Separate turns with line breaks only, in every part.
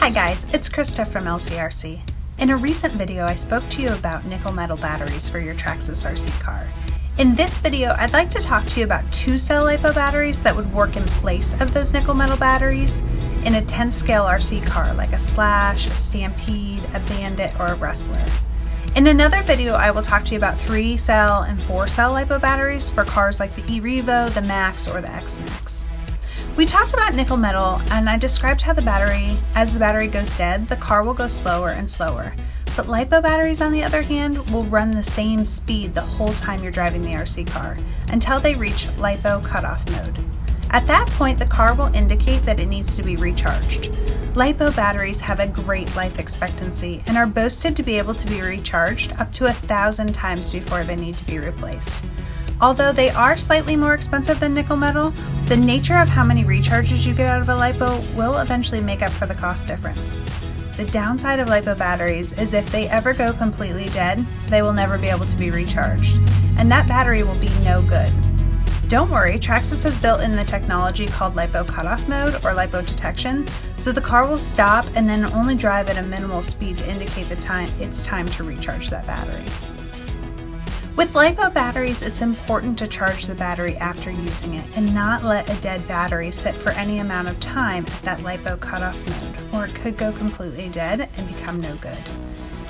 Hi guys, it's Christa from LCRC. In a recent video I spoke to you about nickel metal batteries for your Traxxas RC car. In this video I'd like to talk to you about 2-cell LiPo batteries that would work in place of those nickel metal batteries in a 10-scale RC car like a Slash, a Stampede, a Bandit, or a Rustler. In another video I will talk to you about 3-cell and 4-cell LiPo batteries for cars like the E-Revo, the Max, or the X Maxx. We talked about nickel metal and I described how as the battery goes dead, the car will go slower and slower. But LiPo batteries, on the other hand, will run the same speed the whole time you're driving the RC car until they reach Lipo Cut Off Mode. At that point, the car will indicate that it needs to be recharged. LiPo batteries have a great life expectancy and are boasted to be able to be recharged up to 1,000 times before they need to be replaced. Although they are slightly more expensive than nickel metal, the nature of how many recharges you get out of a LiPo will eventually make up for the cost difference. The downside of LiPo batteries is if they ever go completely dead, they will never be able to be recharged, and that battery will be no good. Don't worry, Traxxas has built in the technology called Lipo Cut Off Mode or Lipo Detection, so the car will stop and then only drive at a minimal speed to indicate it's time to recharge that battery. With LiPo batteries, it's important to charge the battery after using it and not let a dead battery sit for any amount of time at that Lipo cutoff mode, or it could go completely dead and become no good.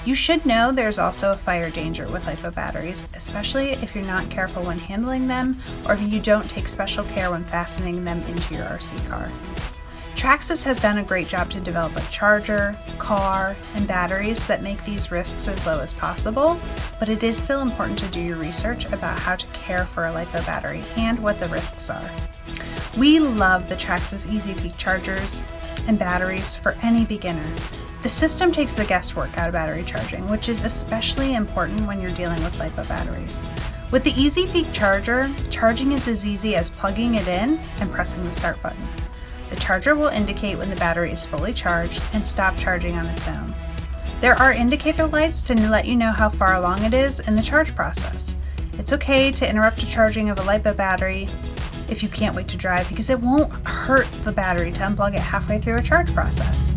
You should know there's also a fire danger with LiPo batteries, especially if you're not careful when handling them or if you don't take special care when fastening them into your RC car. Traxxas has done a great job to develop a charger, car, and batteries that make these risks as low as possible, but it is still important to do your research about how to care for a LiPo battery and what the risks are. We love the Traxxas Easy Peak chargers and batteries for any beginner. The system takes the guesswork out of battery charging, which is especially important when you're dealing with LiPo batteries. With the Easy Peak charger, charging is as easy as plugging it in and pressing the start button. The charger will indicate when the battery is fully charged and stop charging on its own. There are indicator lights to let you know how far along it is in the charge process. It's okay to interrupt the charging of a LiPo battery if you can't wait to drive, because it won't hurt the battery to unplug it halfway through a charge process.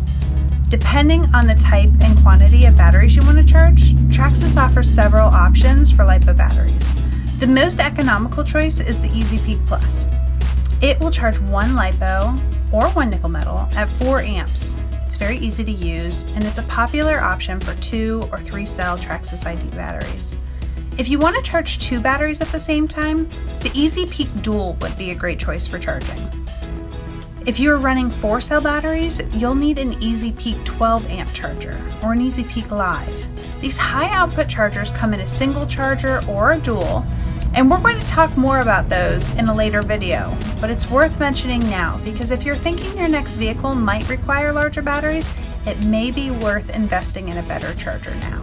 Depending on the type and quantity of batteries you want to charge, Traxxas offers several options for LiPo batteries. The most economical choice is the Easy Peak Plus. It will charge 1 LiPo or 1 nickel metal at 4 amps. It's very easy to use, and it's a popular option for 2 or 3-cell Traxxas ID batteries. If you want to charge 2 batteries at the same time, the Easy Peak Dual would be a great choice for charging. If you're running 4-cell batteries, you'll need an Easy Peak 12 amp charger or an Easy Peak Live. These high output chargers come in a single charger or a dual, and we're going to talk more about those in a later video, but it's worth mentioning now because if you're thinking your next vehicle might require larger batteries, it may be worth investing in a better charger now.